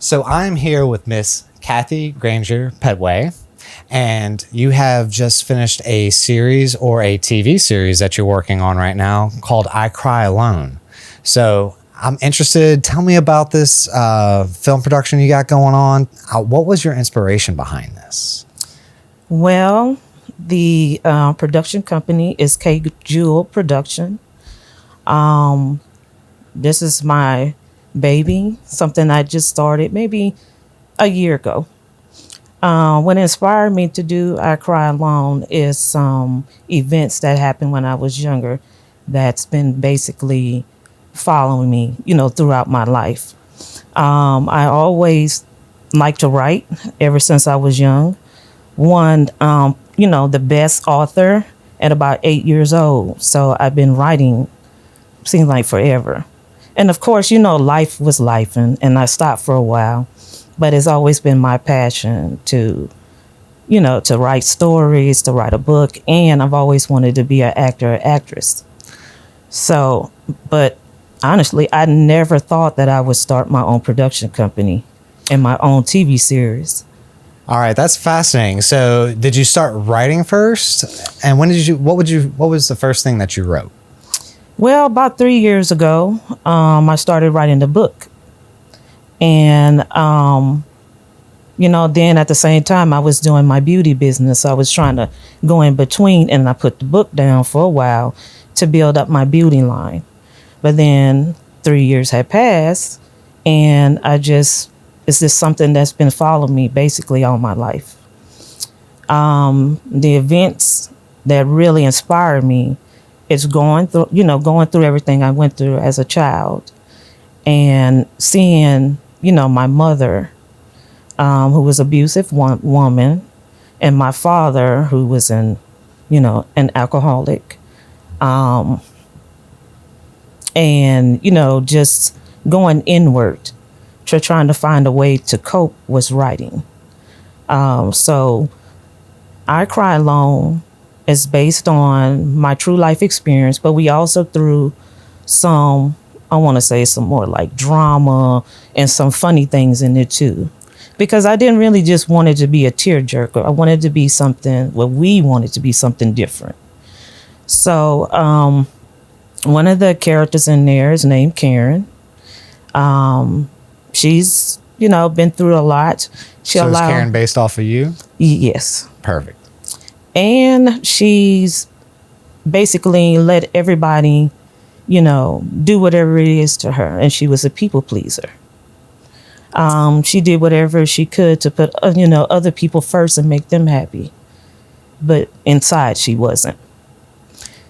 So I'm here with Miss Kathy Granger Petway, and you have just finished a series or a TV series that you're working on right now called I Cry Alone. So I'm interested. Tell me about this film production you got going on. What was your inspiration behind this? Well, the production company is K Jewel Production. This is my baby, something I just started maybe a year ago. What inspired me to do I Cry Alone is some events that happened when I was younger that's been basically following me, throughout my life. I always liked to write ever since I was young. Won, the best author at about 8 years old. So I've been writing, seems like forever. And of course, life was life and I stopped for a while. But it's always been my passion to write stories, to write a book. And I've always wanted to be an actor or actress. So, but honestly, I never thought that I would start my own production company and my own TV series. All right, that's fascinating. So, did you start writing first? And what was the first thing that you wrote? Well, about 3 years ago, I started writing the book. And, then at the same time, I was doing my beauty business. I was trying to go in between, and I put the book down for a while to build up my beauty line. But then 3 years had passed, and it's just something that's been following me basically all my life. The events that really inspired me is going through everything I went through as a child and seeing, my mother, who was an abusive woman, and my father, who was an alcoholic. And, just going inward to trying to find a way to cope was writing. So I Cry Alone is based on my true life experience, but we also threw some more like drama and some funny things in there too. Because I didn't really just want it to be a tearjerker. I wanted to be we wanted to be something different. So one of the characters in there is named Karen. She's, been through a lot. So is Karen based off of you? Yes. Perfect. And she's basically let everybody, do whatever it is to her. And she was a people pleaser. She did whatever she could to put, other people first and make them happy. But inside, she wasn't.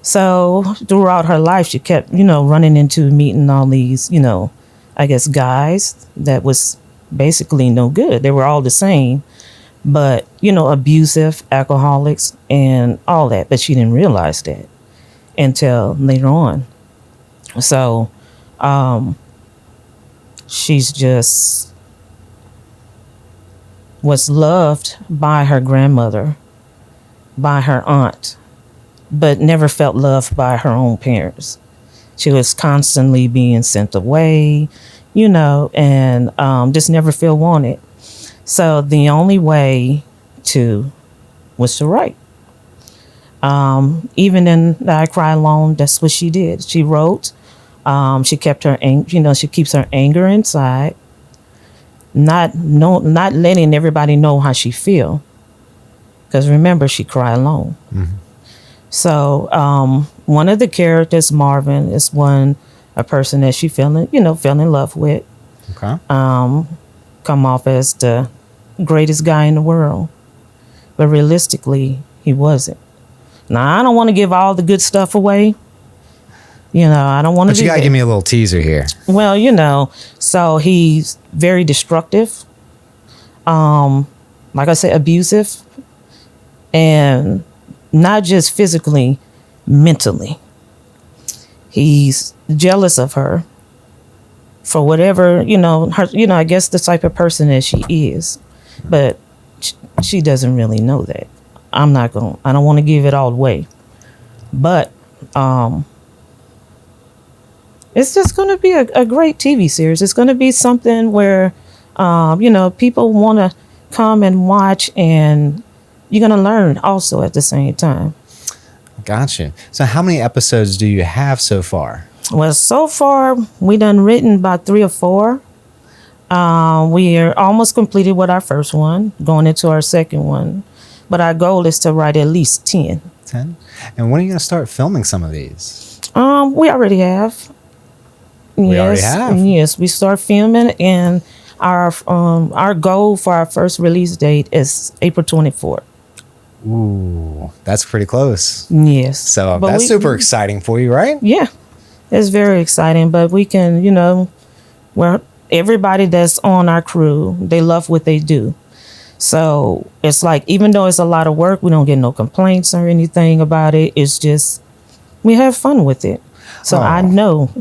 So throughout her life, she kept, running into meeting all these, guys that was basically no good. They were all the same, but, abusive, alcoholics and all that. But she didn't realize that until later on. So she's just was loved by her grandmother, by her aunt, but never felt loved by her own parents. She was constantly being sent away, and just never feel wanted. So the only way was to write. Even in the I Cry Alone, that's what she did. She wrote. She kept she keeps her anger inside, not letting everybody know how she feel. Because remember, she cry alone. Mm-hmm. So one of the characters, Marvin, is a person that she fell in love with. Okay. Come off as the greatest guy in the world, but realistically, he wasn't. Now I don't want to give all the good stuff away. I don't want to. But you gotta give me a little teaser here. Well, so he's very destructive. Like I said, abusive, and not just physically, mentally. He's jealous of her for whatever, her, I guess the type of person that she is, but she doesn't really know that. I don't want to give it all away, but it's just going to be a great TV series. It's going to be something where People want to come and watch, and you're going to learn also at the same time. Gotcha. So how many episodes do you have so far? Well, so far, we done written about 3 or 4. We are almost completed with our first one, going into our second one. But our goal is to write at least 10. 10? And when are you going to start filming some of these? We already have. Already have? Yes, we start filming, and our goal for our first release date is April 24th. Ooh, that's pretty close. Yes. So that's super exciting for you, right? Yeah, it's very exciting. But we can, where everybody that's on our crew, they love what they do. So it's like, even though it's a lot of work, we don't get no complaints or anything about it. It's just, we have fun with it. So I know.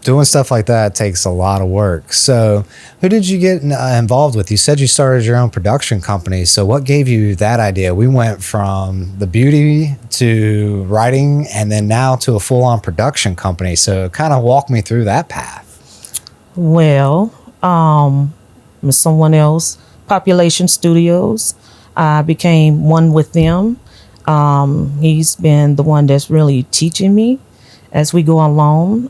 Doing stuff like that takes a lot of work. So who did you get involved with? You said you started your own production company. So what gave you that idea? We went from the beauty to writing and then now to a full-on production company. So kind of walk me through that path. Well, with someone else, Population Studios. I became one with them. He's been the one that's really teaching me as we go along.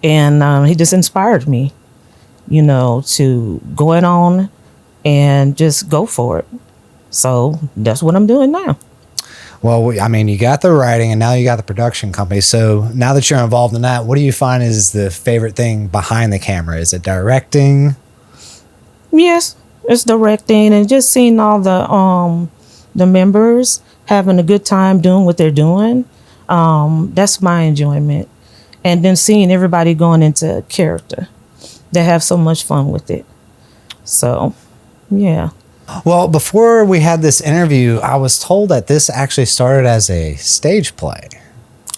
And he just inspired me, to go it on and just go for it. So that's what I'm doing now. Well, I mean, you got the writing and now you got the production company. So now that you're involved in that, what do you find is the favorite thing behind the camera? Is it directing? Yes, it's directing and just seeing all the members having a good time doing what they're doing. That's my enjoyment. And then seeing everybody going into character. They have so much fun with it. So, yeah. Well, before we had this interview, I was told that this actually started as a stage play.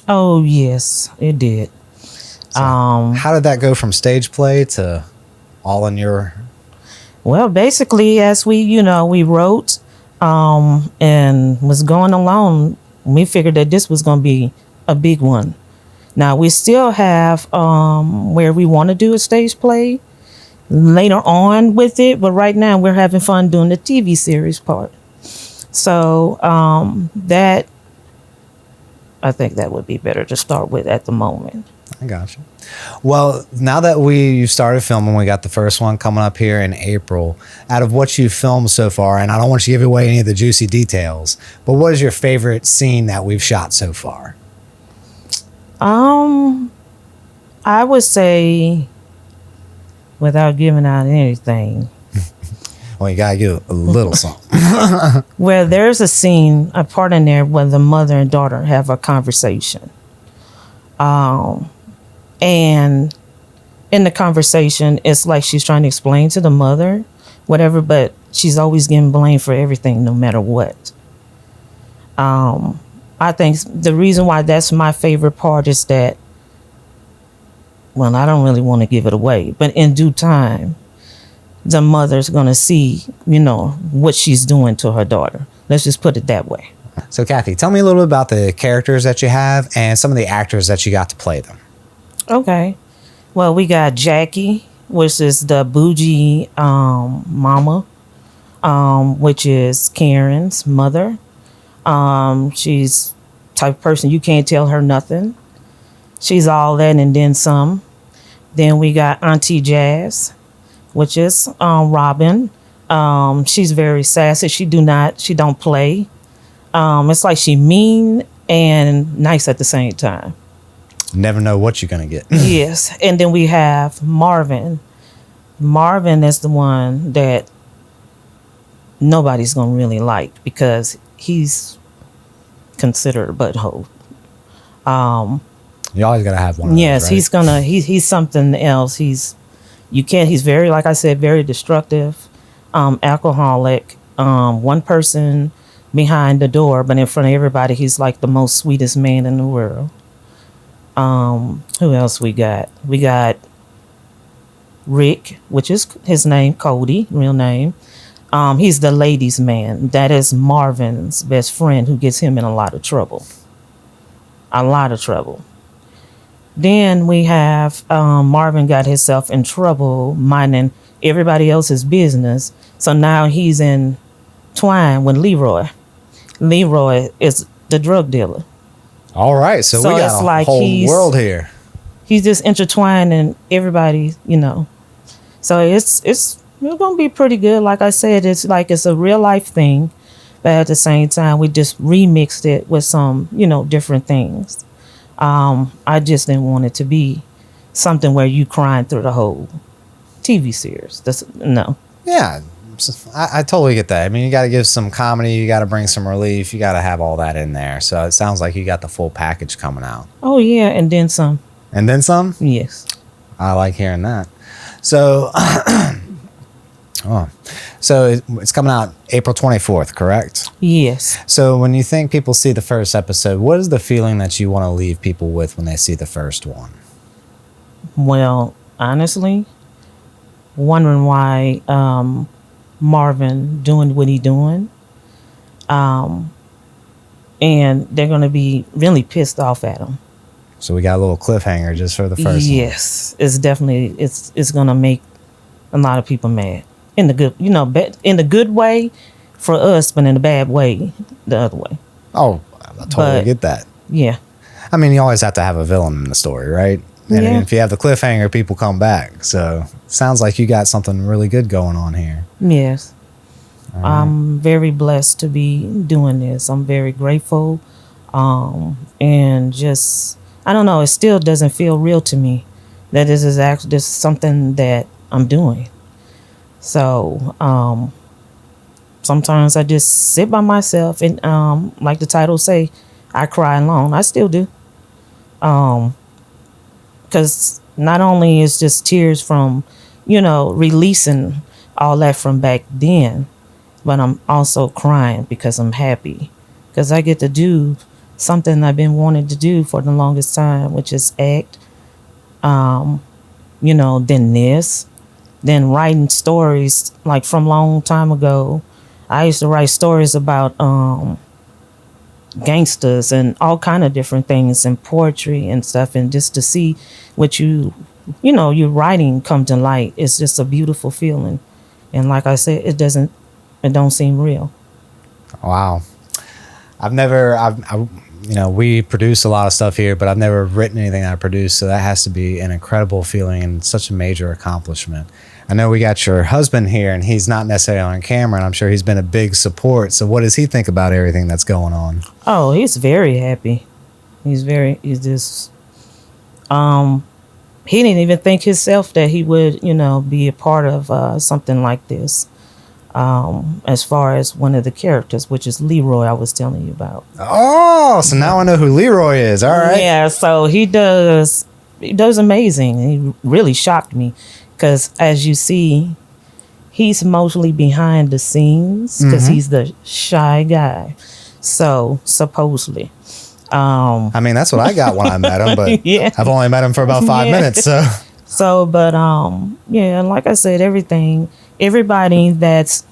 Oh, yes, it did. So how did that go from stage play to all in your... Well, basically, as we wrote and was going along, we figured that this was going to be a big one. Now, we still have where we want to do a stage play later on with it, but right now we're having fun doing the TV series part. So I think that would be better to start with at the moment. I gotcha. Well, now that you started filming, we got the first one coming up here in April. Out of what you've filmed so far, and I don't want you to give away any of the juicy details, but what is your favorite scene that we've shot so far? I would say, without giving out anything. Well, you gotta give a little something. Well, there's a part in there where the mother and daughter have a conversation. And in the conversation, it's like she's trying to explain to the mother, whatever, but she's always getting blamed for everything, no matter what. I think the reason why that's my favorite part is that, well, I don't really want to give it away, but in due time, the mother's going to see, what she's doing to her daughter. Let's just put it that way. So, Kathy, tell me a little bit about the characters that you have and some of the actors that you got to play them. Okay. Well, we got Jackie, which is the bougie mama, which is Karen's mother. She's the type of person you can't tell her nothing. She's all that and then some. Then we got Auntie Jazz, which is Robin. She's very sassy. She don't play. It's like she mean and nice at the same time. Never know what you're gonna get. Yes. And then we have Marvin. Marvin is the one that nobody's gonna really like because he's considered a butthole. You always gotta have one of those, yes, right? he's something else. He's very, like I said, very destructive, alcoholic, one person behind the door, but in front of everybody, he's like the most sweetest man in the world. Who else we got? We got Rick, which is his name, Cody, real name. He's the ladies' man. That is Marvin's best friend who gets him in a lot of trouble. A lot of trouble. Then we have Marvin got himself in trouble minding everybody else's business. So now he's in twine with Leroy. Leroy is the drug dealer. All right, so So we it's got a like whole world here. He's just intertwined in everybody, you know. So it's gonna be pretty good. Like I said, it's like it's a real life thing, but at the same time, we just remixed it with some, you know, different things. I just didn't want it to be something where you crying through the whole TV series. No. Yeah, I totally get that. I mean, you got to give some comedy, you got to bring some relief, you got to have all that in there. So it sounds like you got the full package coming out. Oh yeah, and then some. And then some? Yes. I like hearing that. So, it's coming out April 24th, correct? Yes. So when you think people see the first episode, what is the feeling that you want to leave people with when they see the first one? Well, honestly, wondering why Marvin doing what he doing, and they're gonna be really pissed off at him. So we got a little cliffhanger just for the first one. Yes, it's definitely it's gonna make a lot of people mad in the good, you know, in the good way for us, but in the bad way the other way. Oh, I totally get that. Yeah. I mean, you always have to have a villain in the story, right? And Yeah. if you have the cliffhanger, people come back. So sounds like you got something really good going on here. Yes. All right. I'm very blessed to be doing this. I'm very grateful. And just, I don't know, it still doesn't feel real to me that this is actually this is something that I'm doing. So, sometimes I just sit by myself and, like the title say, I cry alone. I still do. Because not only is just tears from, you know, releasing all that from back then, but I'm also crying because I'm happy because I get to do something I've been wanting to do for the longest time, which is act. You know, then writing stories like from long time ago. I used to write stories about gangsters and all kind of different things and poetry and stuff, and just to see what you know your writing come to light, it's just a beautiful feeling. And like I said, it don't seem real. Wow. We produce a lot of stuff here, but I've never written anything that I produced. So that has to be an incredible feeling and such a major accomplishment. I know we got your husband here and he's not necessarily on camera, and I'm sure he's been a big support. So what does he think about everything that's going on? Oh, he's very happy. He's just, he didn't even think himself that he would, you know, be a part of something like this. As far as one of the characters, which is Leroy, I was telling you about. Oh, so now I know who Leroy is. All right. Yeah, so he does amazing. He really shocked me because, as you see, he's mostly behind the scenes because he's the shy guy. So supposedly, I mean, that's what I got when I met him, but yeah. I've only met him for about 5 minutes. So, but yeah, like I said, everybody that's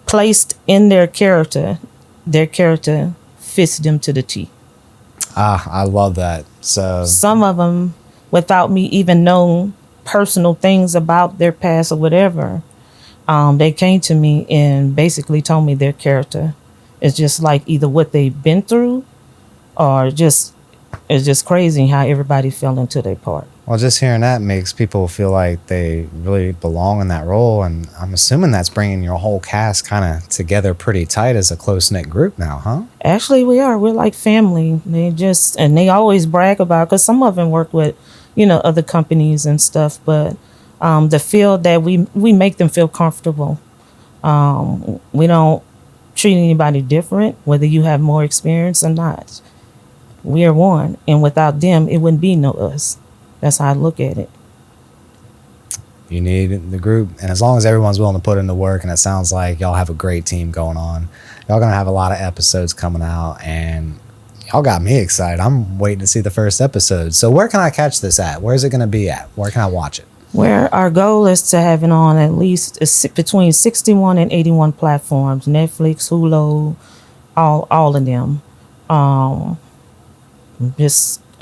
placed in their character fits them to the T. I love that. So some of them, without me even knowing personal things about their past or whatever, they came to me and basically told me their character is just like either what they've been through or it's just crazy how everybody fell into their part. Well, just hearing that makes people feel like they really belong in that role. And I'm assuming that's bringing your whole cast kind of together pretty tight as a close-knit group now, huh? Actually, we are. We're like family. They always brag about, because some of them work with, you know, other companies and stuff. But the feel that we make them feel comfortable. We don't treat anybody different, whether you have more experience or not. We are one. And without them, it wouldn't be no us. That's how I look at it. You need the group, and as long as everyone's willing to put in the work, and it sounds like y'all have a great team going on. Y'all gonna have a lot of episodes coming out, and y'all got me excited. I'm waiting to see the first episode. So where can I catch this at? Where's it gonna be at? Where can I watch it? Where our goal is to have it on at least between 61 and 81 platforms: Netflix, Hulu, all of them.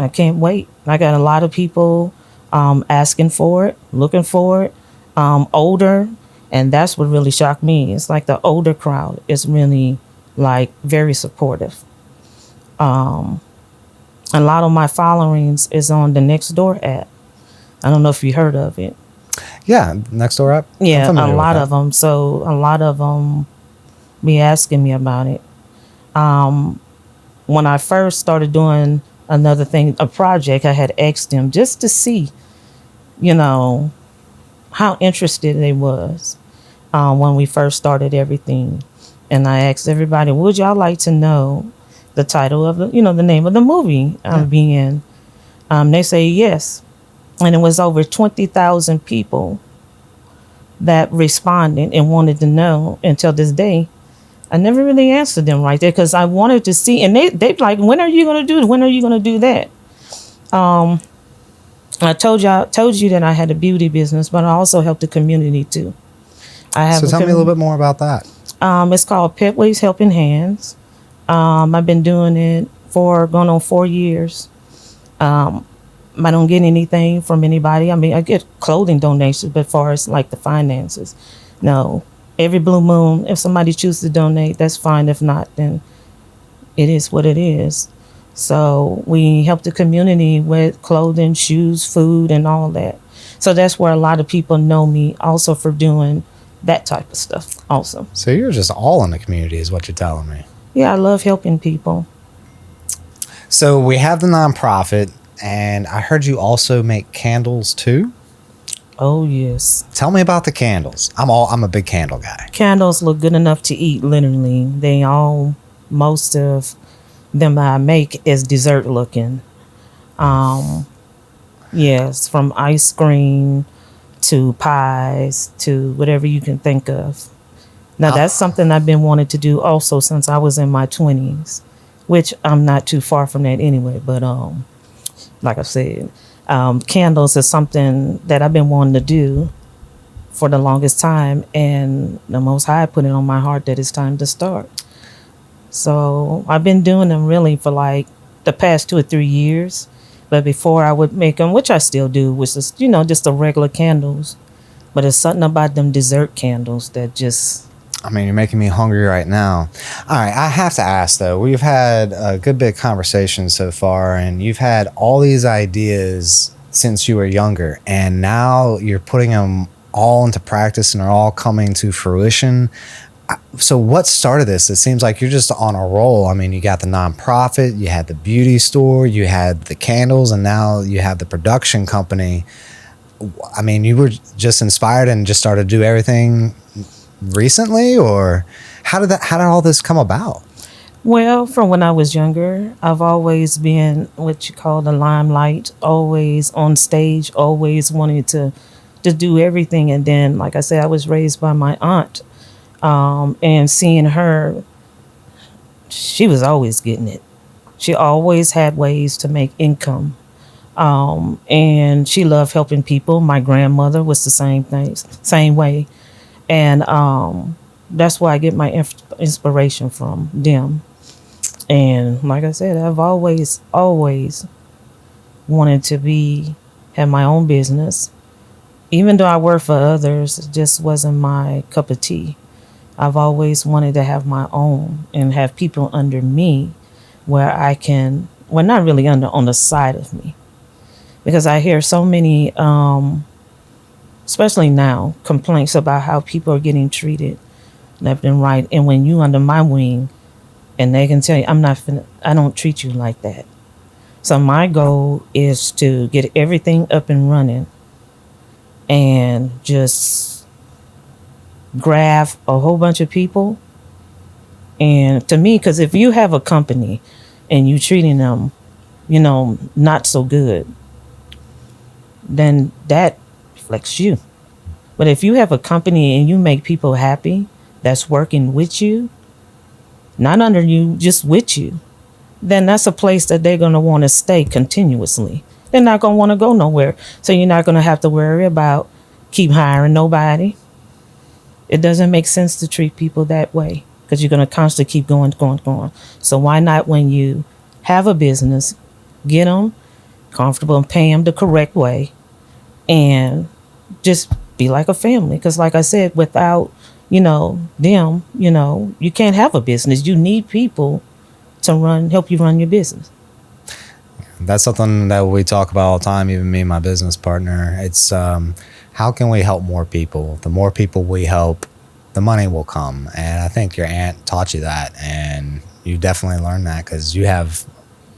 I can't wait. I got a lot of people asking for it, looking for it, older. And that's what really shocked me. It's like the older crowd is really like very supportive. A lot of my followings is on the Nextdoor app. I don't know if you heard of it. Yeah, next door up. Yeah, a lot of them. So a lot of them be asking me about it. When I first started doing another thing, a project, I had asked them just to see, you know, how interested they was when we first started everything. And I asked everybody, would y'all like to know the title of the, the name of the movie I'm being in? They say yes. And it was over 20,000 people that responded and wanted to know. Until this day, I never really answered them right there because I wanted to see. And they like, when are you going to do it? When are you going to do that? I told you that I had a beauty business, but I also help the community too. So tell me a little bit more about that. It's called Petway's Helping Hands. I've been doing it for going on 4 years. I don't get anything from anybody. I mean, I get clothing donations, but as far as like the finances, no. Every blue moon, if somebody chooses to donate, that's fine. If not, then it is what it is. So we help the community with clothing, shoes, food, and all that. So that's where a lot of people know me also for doing that type of stuff also. So you're just all in the community is what you're telling me. Yeah, I love helping people. So we have the nonprofit, and I heard you also make candles too. Oh yes. Tell me about the candles. I'm a big candle guy. Candles look good enough to eat, literally. Most of them I make is dessert looking. Yes, from ice cream to pies to whatever you can think of. Now that's something I've been wanting to do also since I was in my 20s, which I'm not too far from that anyway. But like I said, candles is something that I've been wanting to do for the longest time, and the Most High put it on my heart that it's time to start. So I've been doing them really for like the past 2 or 3 years. But before I would make them, which I still do, which is, just the regular candles. But it's something about them dessert candles that just... I mean, you're making me hungry right now. All right, I have to ask, though. We've had a good bit of conversation so far, and you've had all these ideas since you were younger, and now you're putting them all into practice and are all coming to fruition. So what started this? It seems like you're just on a roll. I mean, you got the nonprofit, you had the beauty store, you had the candles, and now you have the production company. I mean, you were just inspired and just started to do everything recently, or how did all this come about? Well, from when I was younger, I've always been what you call the limelight, always on stage, always wanting to do everything. And then, like I said, I was raised by my aunt. And seeing her, she was always getting it. She always had ways to make income. And she loved helping people. My grandmother was the same thing, same way. And that's where I get my inspiration from, them. And like I said, I've always wanted to have my own business. Even though I work for others, it just wasn't my cup of tea. I've always wanted to have my own and have people under me where I can, well, not really on the side of me. Because I hear so many, especially now, complaints about how people are getting treated left and right. And when you under my wing, and they can tell you, I don't treat you like that. So my goal is to get everything up and running and just grab a whole bunch of people. And to me, because if you have a company and you treating them, not so good, then that reflects you. But if you have a company and you make people happy that's working with you, not under you, just with you, then that's a place that they're going to want to stay continuously. They're not going to want to go nowhere. So you're not going to have to worry about keep hiring nobody. It doesn't make sense to treat people that way because you're going to constantly keep going. So why not, when you have a business, get them comfortable, and pay them the correct way, and just be like a family. Because, like I said, without them, you can't have a business. You need people to help you run your business. That's something that we talk about all the time, even me and my business partner. It's how can we help more people? The more people we help, the money will come. And I think your aunt taught you that, and you definitely learned that because you have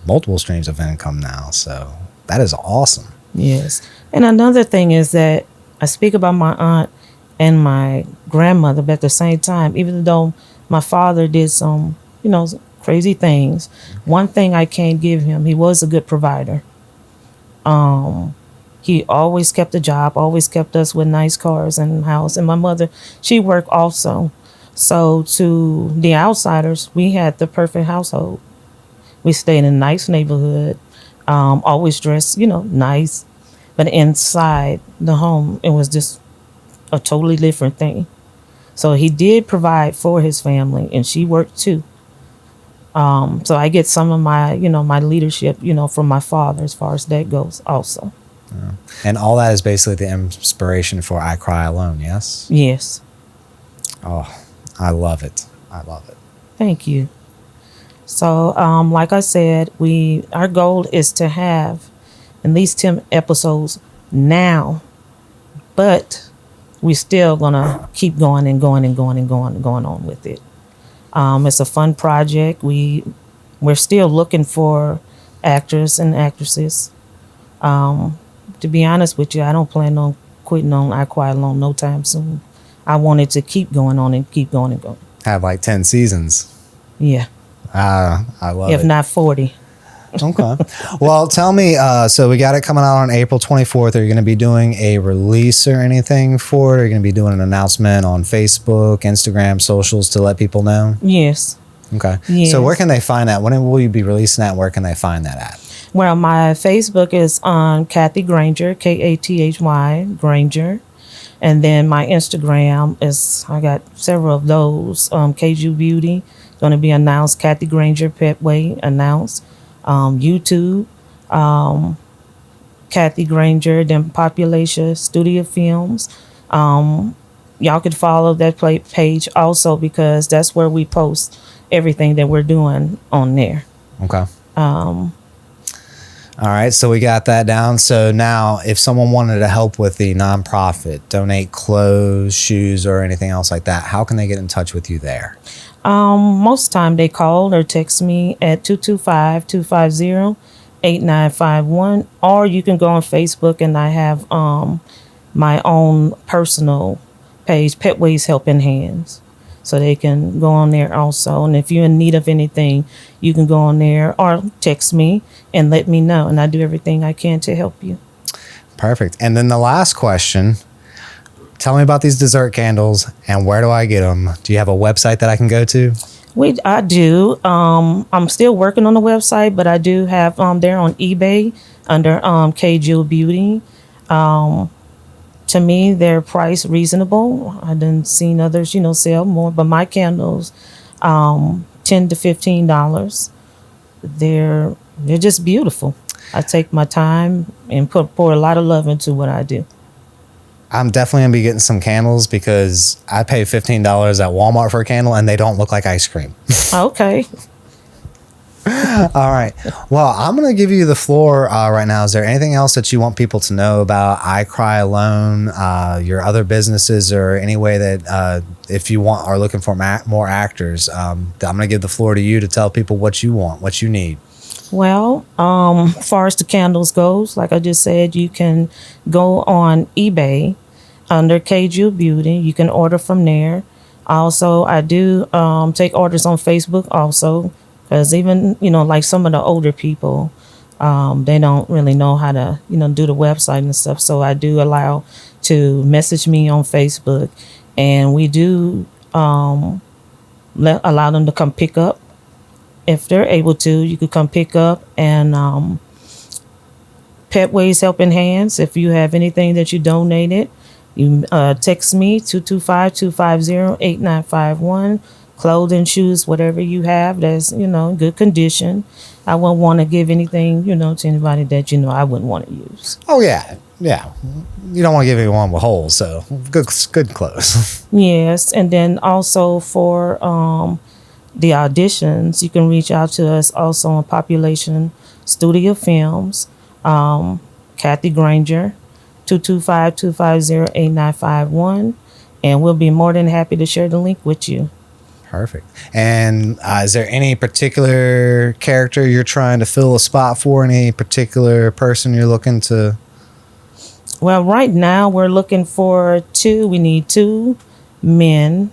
multiple streams of income now. So that is awesome. Yes. And another thing is that I speak about my aunt and my grandmother, but at the same time, even though my father did some, crazy things, one thing I can't give him, he was a good provider. He always kept a job, always kept us with nice cars and house. And my mother, she worked also. So to the outsiders, we had the perfect household. We stayed in a nice neighborhood, always dressed, nice. But inside the home, it was just a totally different thing. So he did provide for his family, and she worked too. So I get some of my, my leadership, from my father as far as that goes also. Yeah. And all that is basically the inspiration for I Cry Alone, yes? Yes. Oh, I love it. I love it. Thank you. So, like I said, our goal is to have at least 10 episodes now, but we're still gonna keep going and going and going and going and going on with it. It's a fun project. We're still looking for actors and actresses. To be honest with you, I don't plan on quitting on I Cry Alone no time soon. I wanted to keep going on and keep going and going. Have like 10 seasons. Yeah. I love it. If not 40. Okay. Well, tell me, so we got it coming out on April 24th. Are you going to be doing a release or anything for it? Are you going to be doing an announcement on Facebook, Instagram, socials to let people know? Yes. Okay. Yes. So where can they find that? When will you be releasing that? Where can they find that at? Well, my Facebook is on Kathy Granger, Kathy Granger. And then my Instagram is, I got several of those. KU Beauty, going to be announced. Kathy Granger Petway announced. YouTube, Kathy Granger, then Population Studio Films. Y'all could follow that page also because that's where we post everything that we're doing on there. Okay. All right, so we got that down. So now if someone wanted to help with the nonprofit, donate clothes, shoes, or anything else like that, how can they get in touch with you there? Most time they call or text me at 225-250-8951, or you can go on Facebook and I have my own personal page, Petways Helping Hands. So they can go on there also. And if you're in need of anything, you can go on there or text me and let me know. And I do everything I can to help you. Perfect. And then the last question, tell me about these dessert candles and where do I get them? Do you have a website that I can go to? I do. I'm still working on the website, but I do have there on eBay under KU Beauty. To me, they're price reasonable. I done seen others, sell more, but my candles, $10 to $15. They're just beautiful. I take my time and pour a lot of love into what I do. I'm definitely gonna be getting some candles because I pay $15 at Walmart for a candle and they don't look like ice cream. Okay. All right. Well, I'm going to give you the floor right now. Is there anything else that you want people to know about I Cry Alone, your other businesses, or any way that if you are looking for more actors, I'm going to give the floor to you to tell people what you want, what you need. Well, as far as the candles goes, like I just said, you can go on eBay under KU Beauty. You can order from there. Also, I do take orders on Facebook also. Because even, like some of the older people, they don't really know how to, do the website and stuff. So I do allow to message me on Facebook. And we do allow them to come pick up. If they're able to, you could come pick up. And Petways Helping Hands, if you have anything that you donated, you text me 225-250-8951. Clothing, shoes, whatever you have that's, in good condition. I wouldn't want to give anything, to anybody that I wouldn't want to use. Oh yeah, yeah. You don't want to give anyone with holes, so good clothes. Yes, and then also for the auditions, you can reach out to us also on Population Studio Films, Kathy Granger, 225-250-8951, and we'll be more than happy to share the link with you. Perfect. And is there any particular character you're trying to fill a spot for? Any particular person you're looking to? Well, right now we're looking for two. We need two men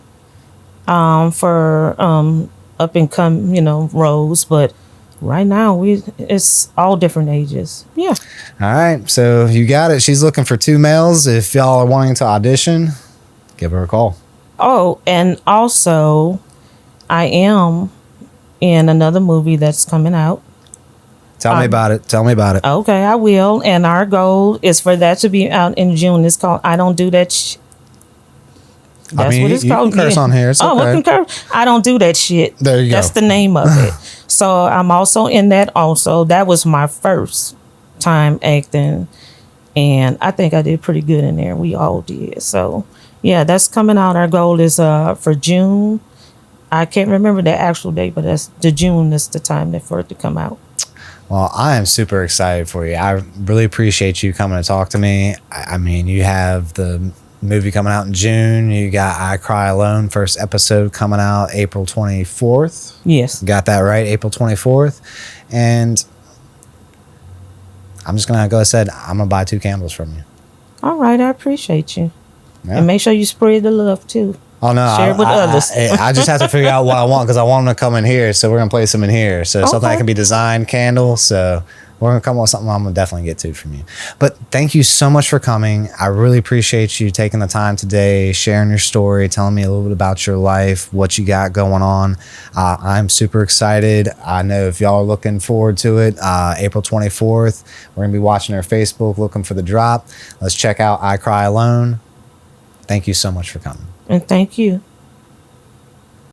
for up and come, roles, but right now it's all different ages. Yeah. All right. So you got it. She's looking for two males. If y'all are wanting to audition, give her a call. Oh, and also I am in another movie that's coming out. Tell me about it. Tell me about it. Okay, I will. And our goal is for that to be out in June. It's called I Don't Do That Shit. That's what it's called. You can curse on here. It's okay. We can curse. I Don't Do That Shit. There you go. That's the name of it. So I'm also in that also. That was my first time acting. And I think I did pretty good in there. We all did. So, yeah, that's coming out. Our goal is for June. I can't remember the actual date, but that's the June is the time for it to come out. Well, I am super excited for you. I really appreciate you coming to talk to me. I mean, you have the movie coming out in June. You got I Cry Alone, first episode coming out April 24th. Yes. Got that right, April 24th. And I'm just going to go ahead. I'm going to buy 2 candles from you. All right. I appreciate you. Yeah. And make sure you spread the love, too. Oh, no. Share it with others. I just have to figure out what I want because I want them to come in here. So we're going to place them in here. So something that can be designed candle. So we're going to come up with something I'm going to definitely get to from you. But thank you so much for coming. I really appreciate you taking the time today, sharing your story, telling me a little bit about your life, what you got going on. I'm super excited. I know if y'all are looking forward to it, April 24th, we're going to be watching our Facebook, looking for the drop. Let's check out I Cry Alone. Thank you so much for coming. And thank you.